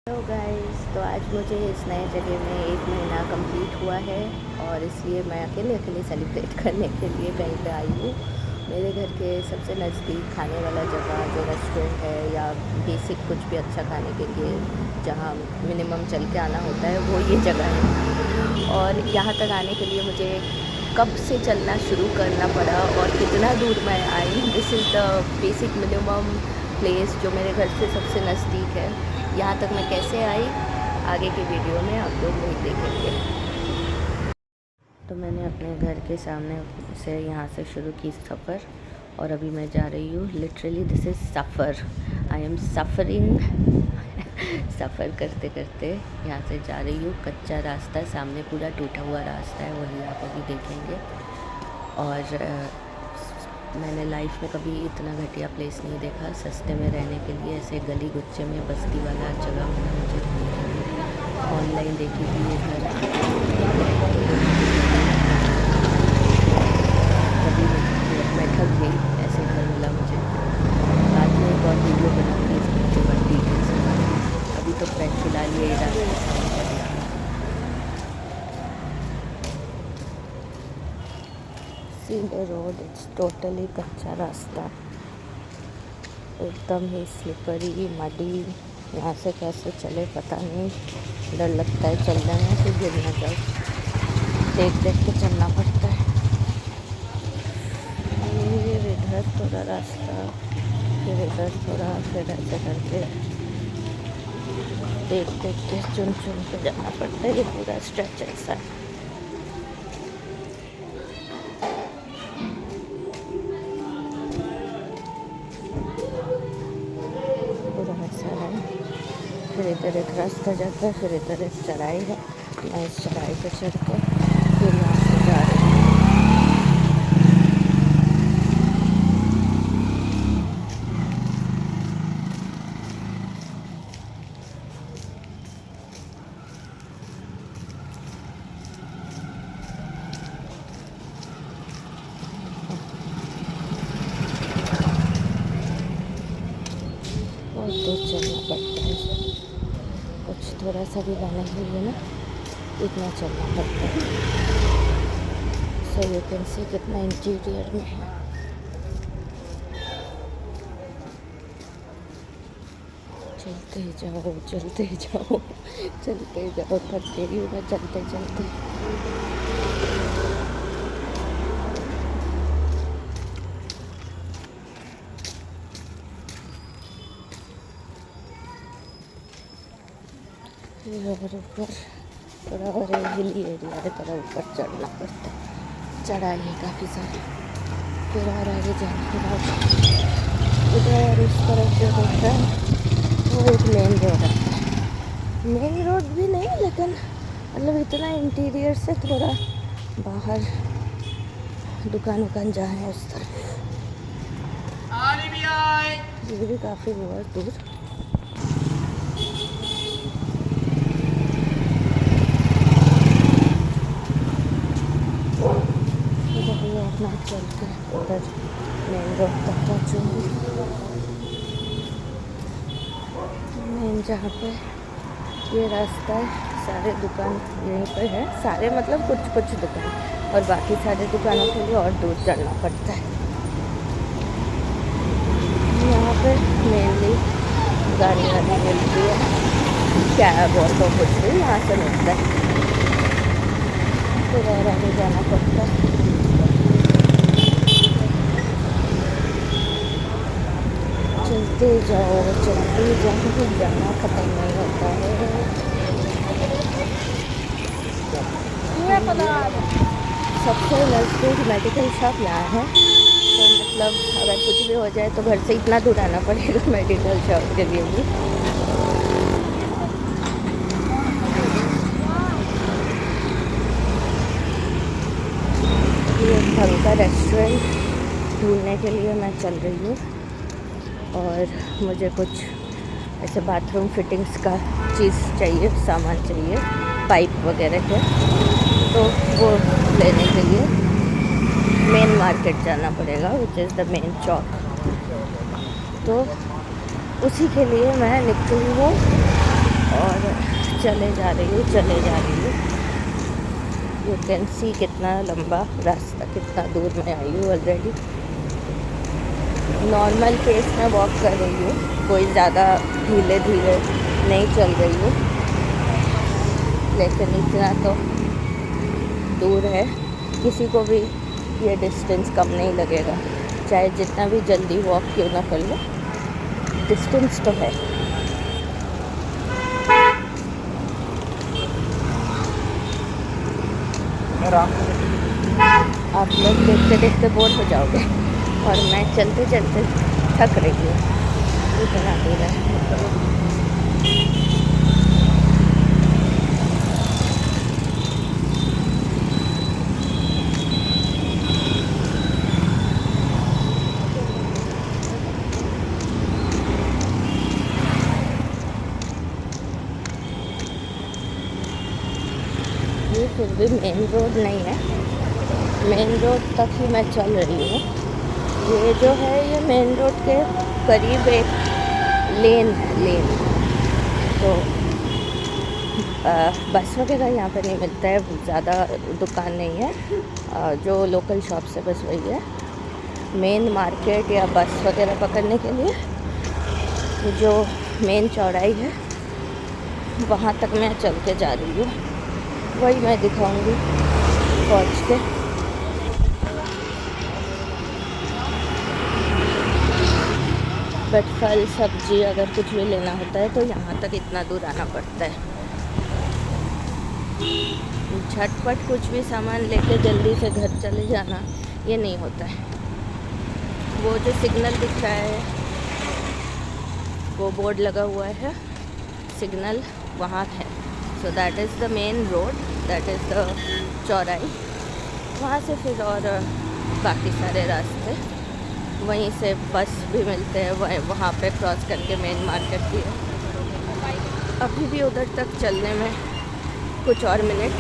Hello guys, तो आज मुझे इस नए जगह में 1 महीना कंप्लीट हुआ है और इसलिए मैं अकेले अकेले सेलिब्रेट करने के लिए कहीं पे आई हूँ। मेरे घर के सबसे नज़दीक खाने वाला जगह जो रेस्टोरेंट है या बेसिक कुछ भी अच्छा खाने के लिए जहाँ मिनिमम चल के आना होता है वो ये जगह है। और यहाँ तक आने के लिए मुझे कब से चलना शुरू करना पड़ा और कितना दूर मैं आई। This is the basic minimum place जो मेरे घर से सबसे नज़दीक है। यहाँ तक मैं कैसे आई आगे की वीडियो में आप लोग वही देखेंगे। तो मैंने अपने घर के सामने से यहाँ से शुरू की सफ़र और अभी मैं जा रही हूँ। Literally this is suffer, I am suffering. सफ़र करते करते यहाँ से जा रही हूँ। कच्चा रास्ता है, सामने पूरा टूटा हुआ रास्ता है, वही आप अभी देखेंगे। और मैंने लाइफ में कभी इतना घटिया प्लेस नहीं देखा सस्ते में रहने के लिए। ऐसे गली गुच्चे में बस्ती वाला जगह मिला मुझे। ऑनलाइन देखी थी ये घर, कभी मैं ठग गई, ऐसे घर मिला मुझे। बाद में एक और वीडियो बनाऊंगी इसके बाद डिटेल से। अभी तो फिलहाल ये रास्ता सीधे रोड, इट्स टोटली कच्चा रास्ता, एकदम ही स्लिपरी मडी। यहाँ से कैसे चले पता नहीं, डर लगता है चलने में कि गिर ना जाए। देख देख के चलना पड़ता है। ये इधर थोड़ा रास्ता, फिर इधर थोड़ा, फिर ऐसे करके देख देख के चुन चुन के जाना पड़ता है। ये पूरा स्ट्रेच ऐसा है। फिर इधर एक रास्ता जाता है, फिर इधर एक चढ़ाई है। मैं इस चढ़ाई पे चढ़ के फिर यहाँ से जा रही हूँ। बहुत दूर चलना पड़ता है, कुछ थोड़ा सा भी लाने के लिए ना इतना चलना पड़ता है। सो यू कैन सी कितना इंटीरियर में है। चलते ही जाओ, चलते ही जाओ, चलते ही जाओ। थक गई हूँ मैं चलते चलते। और ऊपर थोड़ा और हिली एरिया है, थोड़ा ऊपर चढ़ना पड़ता है। चढ़ाई है काफ़ी सारी। फिर और आगे जाने के बाद उधर उस तरफ जो होता है वो एक मेन रोड आता है। मेन रोड भी नहीं, लेकिन मतलब इतना इंटीरियर से थोड़ा बाहर दुकान वुकान जहाँ है उस तरफ। ये भी काफ़ी बहुत दूर। मैं चल के उधर मेन रोड तक पहुँचूँगी। मेन जहाँ पे ये रास्ता है, सारे दुकान यहीं पे है। सारे मतलब कुछ कुछ दुकान, और बाकी सारे दुकानों के लिए और दूर चलना पड़ता है। यहाँ पे मेनली गाड़ी वाड़ी मिलती है, कैब ऑटो कुछ भी यहाँ से मिलता है। फिर और आगे जाना पड़ता है। चलते जाओ, चलते जाओ, जाना ख़त्म नहीं होता है। सबसे नज़दीक मेडिकल शॉप यहाँ है, तो मतलब अगर कुछ भी हो जाए तो घर से इतना दूर आना पड़ेगा मेडिकल शॉप के लिए भी। ये ढंग का रेस्टोरेंट ढूंढने के लिए मैं चल रही हूँ। और मुझे कुछ ऐसे बाथरूम फिटिंग्स का चीज़ चाहिए, सामान चाहिए, पाइप वगैरह के। तो वो लेने के लिए मेन मार्केट जाना पड़ेगा, विच इज़ द मेन चौक। तो उसी के लिए मैं निकली हूँ चले जा रही हूँ। यू कैन सी कितना लंबा रास्ता, कितना दूर मैं आई हूँ ऑलरेडी। नॉर्मल पेस में वॉक कर रही हूँ, कोई ज़्यादा धीरे धीरे नहीं चल रही हूँ, लेकिन इतना तो दूर है, किसी को भी ये डिस्टेंस कम नहीं लगेगा, चाहे जितना भी जल्दी वॉक क्यों ना कर लो, डिस्टेंस तो है। आप लोग देखते देखते बोर हो जाओगे और मैं चलते चलते थक रही हूँ, इतना दूर है। ये फिर भी मेन रोड नहीं है, मेन रोड तक ही मैं चल रही हूँ। ये जो है ये मेन रोड के करीब एक लेन है, तो बस वगैरह यहाँ पर नहीं मिलता है, ज़्यादा दुकान नहीं है, जो लोकल शॉप से बस वही है। मेन मार्केट या बस वगैरह पकड़ने के लिए जो मेन चौड़ाई है वहाँ तक मैं चल के जा रही हूँ, वही मैं दिखाऊंगी पहुँच के। बट फल सब्जी अगर कुछ भी लेना होता है तो यहाँ तक इतना दूर आना पड़ता है। झटपट कुछ भी सामान लेके जल्दी से घर चले जाना ये नहीं होता है। वो जो सिग्नल दिख रहा है, वो बोर्ड लगा हुआ है सिग्नल, वहाँ है। So that is the main road, that is the चौराई। वहाँ से फिर और बाकी सारे रास्ते, वहीं से बस भी मिलते हैं, वहाँ पे क्रॉस करके मेन मार्केट भी है। अभी भी उधर तक चलने में कुछ और मिनट।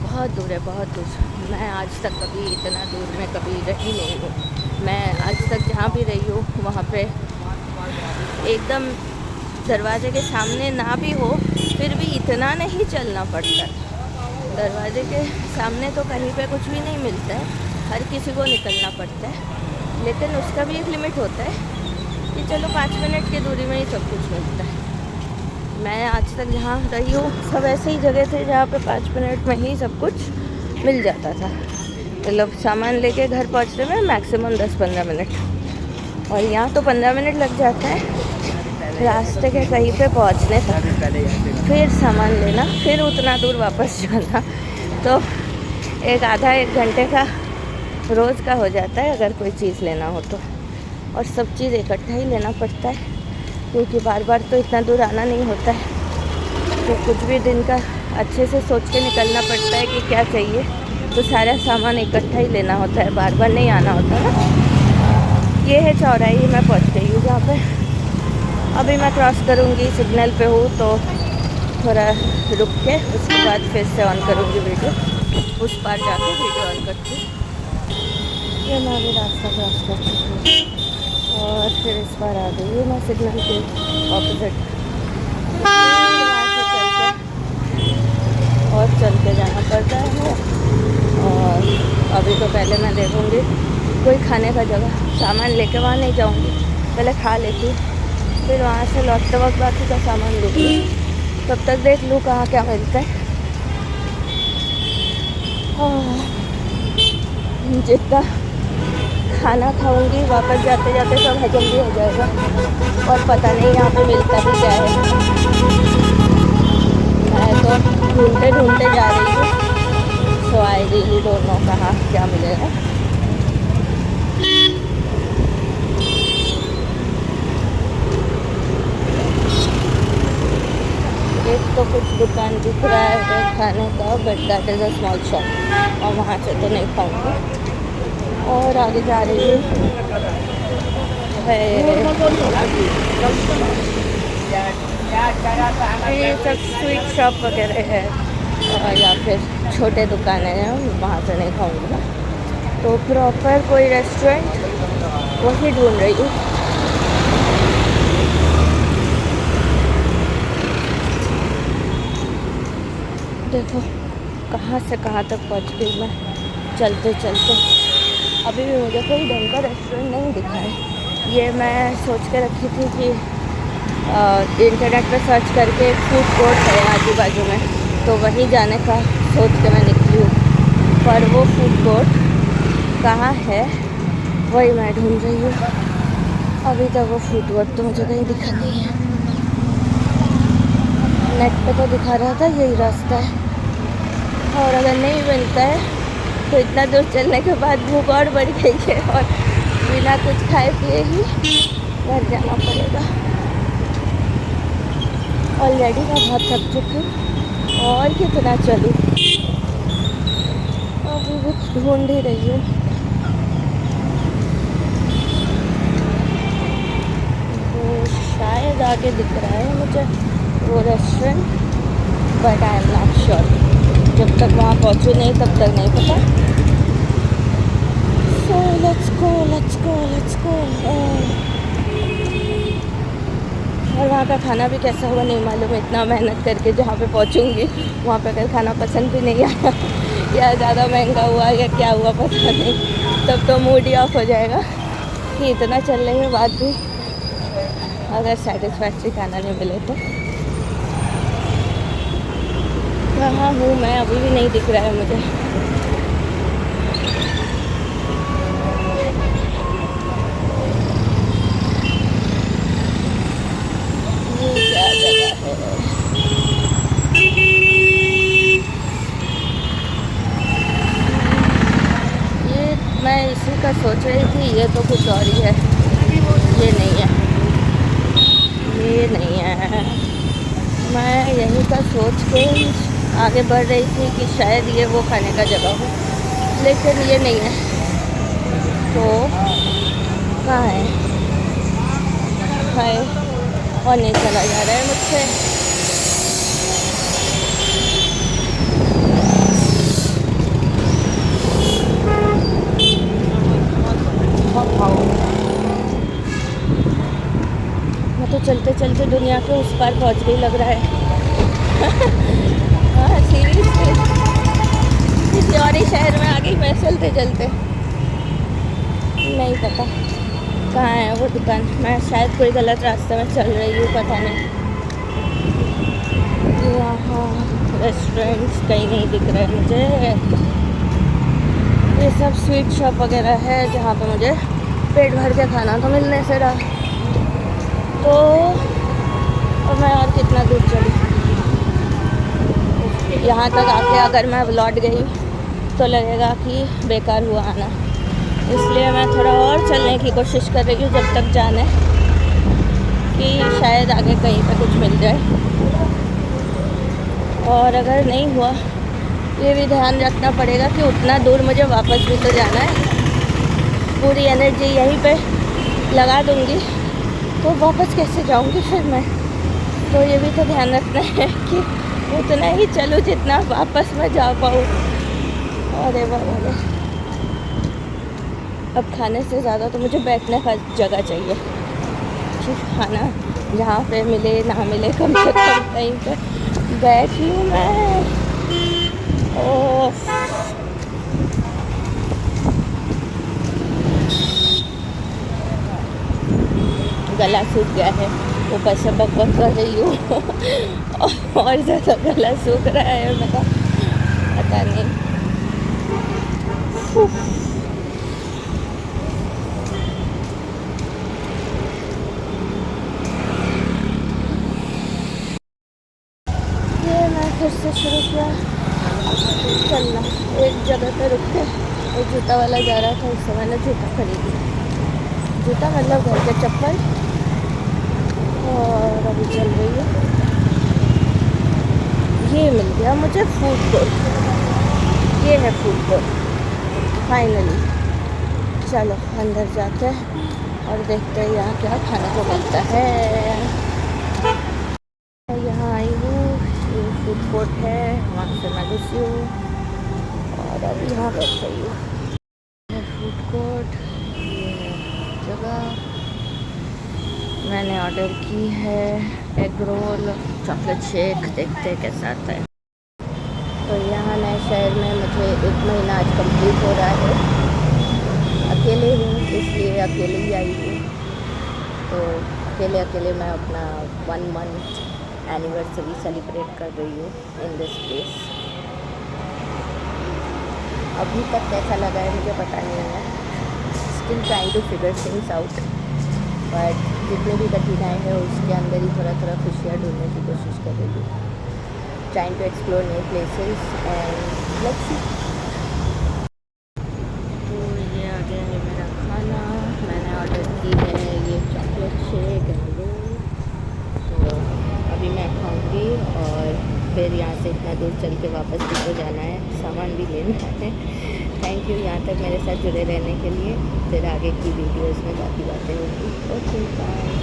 बहुत दूर है, बहुत दूर। मैं आज तक कभी इतना दूर में कभी रही नहीं हूँ। मैं आज तक जहाँ भी रही हूँ वहाँ पे एकदम दरवाजे के सामने ना भी हो फिर भी इतना नहीं चलना पड़ता। दरवाजे के सामने तो कहीं पे कुछ भी नहीं मिलता है, हर किसी को निकलना पड़ता है, लेकिन उसका भी एक लिमिट होता है कि चलो 5 मिनट की दूरी में ही सब कुछ मिलता है। मैं आज तक जहाँ रही हूँ सब ऐसे ही जगह थे जहाँ पे 5 मिनट में ही सब कुछ मिल जाता था। मतलब सामान लेके घर पहुँचने में मैक्सिमम 10-15 मिनट, और यहाँ तो 15 मिनट लग जाता है रास्ते के कहीं पे पहुँचने तक, फिर सामान लेना, फिर उतना दूर वापस जाना, तो एक घंटे का रोज़ का हो जाता है अगर कोई चीज़ लेना हो तो। और सब चीज़ इकट्ठा ही लेना पड़ता है क्योंकि बार बार तो इतना दूर आना नहीं होता है, तो कुछ भी दिन का अच्छे से सोच के निकलना पड़ता है कि क्या चाहिए, तो सारा सामान इकट्ठा ही लेना होता है, बार बार नहीं आना होता ना। ये है चौराही, मैं पहुँच गई हूँ जहाँ पे अभी मैं क्रॉस करूँगी। सिग्नल पे हूँ तो थोड़ा रुक के उसके बाद फिर से ऑन करूँगी वीडियो, उस पार जाके वीडियो ऑन करती हूँ। ये मैं अभी रास्ता क्रॉस कर चुकी हूँ और फिर इस बार आ गई हूँ मैं सिग्नल के ऑपोजिट। और चल के जाना पड़ता है, और अभी तो पहले मैं देखूँगी कोई खाने का जगह, सामान लेके वहाँ नहीं जाऊँगी, पहले खा लेती, फिर वहाँ से लौटते वक्त बाकी का सामान लूँगी। तब तक देख लूँ कहाँ क्या मिलता है। जितना खाना खाऊंगी वापस जाते जाते सब हजम भी हो जाएगा, और पता नहीं यहाँ पे मिलता भी क्या है। मैं तो ढूंढते ढूंढते जा रही हूँ, सो आई रियली डोंट नो कहाँ क्या मिलेगा। एक तो कुछ दुकान दिख रहा है खाने का, but that is a small shop, और वहाँ से तो नहीं खाऊंगी। और आगे जा रही हूँ ये सब स्वीट शॉप वगैरह है, या फिर छोटे दुकानें हैं वहाँ से नहीं खाऊंगी ना। तो प्रॉपर कोई रेस्टोरेंट वही ढूंढ रही हूँ। देखो कहाँ से कहाँ तक पहुँच गई मैं चलते चलते। अभी भी मुझे कोई ढंग का रेस्टोरेंट नहीं दिखा है। ये मैं सोच के रखी थी कि इंटरनेट पर सर्च करके एक फूड कोर्ट है आजू बाजू में, तो वहीं जाने का सोच के मैं निकली हूँ। पर वो फूड कोर्ट कहाँ है वही मैं ढूंढ रही हूँ। अभी तक वो फूड कोर्ट तो मुझे कहीं दिखा नहीं है। नेट पे तो दिखा रहा था यही रास्ता है, और अगर नहीं मिलता है तो इतना दूर चलने के बाद भूख और बढ़ गई है और बिना कुछ खाए पिए ही घर जाना पड़ेगा। ऑलरेडी मैं बहुत थक चुकी हूँ और कितना चलूँ, अभी भी ढूंढ ही रही हूँ। वो शायद आगे दिख रहा है मुझे वो restaurant, but I am not sure. जब तक वहाँ पहुँचूँ नहीं तब तक नहीं पता। So let's go let's go let's go. और वहाँ का खाना भी कैसा होगा नहीं मालूम। इतना मेहनत करके जहाँ पे पहुँचूँगी वहाँ पे अगर खाना पसंद भी नहीं आया या ज़्यादा महंगा हुआ या क्या हुआ पता नहीं, तब तो मूड ही ऑफ हो जाएगा कि इतना चलने के बाद भी अगर सेटिस्फैक्ट्री खाना नहीं मिले तो। कहाँ हूँ मैं अभी भी नहीं दिख रहा है मुझे। ये क्या जगह है? ये मैं इसी का सोच रही थी, ये तो कुछ और ही है। ये नहीं है, ये नहीं है। मैं यहीं का सोच के आगे बढ़ रही थी कि शायद ये वो खाने का जगह हो, लेकिन ये नहीं है। तो कहाँ है? हाय, और नहीं चला जा रहा है मुझसे। मैं तो चलते चलते दुनिया के उस पार पहुंच गई लग रहा है। हाँ सीरियसली, किसी और ही शहर में आ गई मैं चलते चलते। नहीं पता कहाँ है वो दुकान। मैं शायद कोई गलत रास्ते में चल रही हूँ, पता नहीं। यहाँ रेस्टोरेंट्स कहीं नहीं दिख रहे मुझे। ये सब स्वीट शॉप वगैरह है जहाँ पे मुझे पेट भर के खाना तो मिलने से रहा। तो और मैं और कितना दूर चली? यहाँ तक आके अगर मैं लौट गई तो लगेगा कि बेकार हुआ आना। इसलिए मैं थोड़ा और चलने की कोशिश कर रही हूँ जब तक जाने कि शायद आगे कहीं पे कुछ मिल जाए। और अगर नहीं हुआ ये भी ध्यान रखना पड़ेगा कि उतना दूर मुझे वापस भी तो जाना है। पूरी एनर्जी यहीं पे लगा दूँगी तो वापस कैसे जाऊँगी फिर मैं? तो ये भी तो ध्यान रखना है कि उतना ही चलूँ जितना वापस मैं जा पाऊँ। अरे बाबा रे, अब खाने से ज़्यादा तो मुझे बैठने का जगह चाहिए। ठीक, खाना जहाँ पे मिले ना मिले कम से कम कहीं पे बैठ लूँ मैं। ओह, गला सूख गया है, ऊपर से बकबक कर रही हूँ और ज़्यादा गला सूख रहा है मेरा, पता नहीं। ये मैं फिर से शुरू किया चलना। एक जगह पे रुक के एक जूता वाला जा रहा था, उससे मैंने जूता खरीद लिया। जूता मतलब घर के चप्पल। और अभी चल रही है। ये मिल गया मुझे फूड कोर्ट। ये है फूड कोर्ट फाइनली। चलो अंदर जाते हैं और देखते हैं यहाँ क्या खाने को मिलता है। यहाँ आई हूँ, ये फूड कोर्ट है, वहाँ से मैं यू। और अभी यहाँ बैठ रही हूँ। फूड कोर्ट, ये है जगह। मैंने ऑर्डर की है एग रोल, चॉकलेट शेक, देखते हैं कैसा आता है। तो यहाँ नए शहर में मुझे 1 महीना आज कंप्लीट हो रहा है। अकेले हूँ, इसलिए अकेले ही आई हूँ। तो अकेले मैं अपना 1 मंथ एनिवर्सरी सेलिब्रेट कर रही हूँ इन दिस प्लेस। अभी तक कैसा लगा है मुझे पता नहीं है, still trying to figure things out. But जितनी भी कठिनाई है उसके अंदर ही थोड़ा थोड़ा खुशियाँ ढूंढने की कोशिश कर रही हूँ। Trying to explore new places and let's see. तो ये आ गया है मेरा खाना। मैंने ऑर्डर की है ये चॉकलेट शेक एंड रोल। तो अभी मैं खाऊंगी और फिर यहाँ से इतना दूर चल के वापस भी तो जाना है, सामान भी लेना है। थैंक यू यहाँ तक मेरे साथ जुड़े रहने के लिए। फिर आगे की वीडियोस में बाकी बातें होंगी। Okay bye.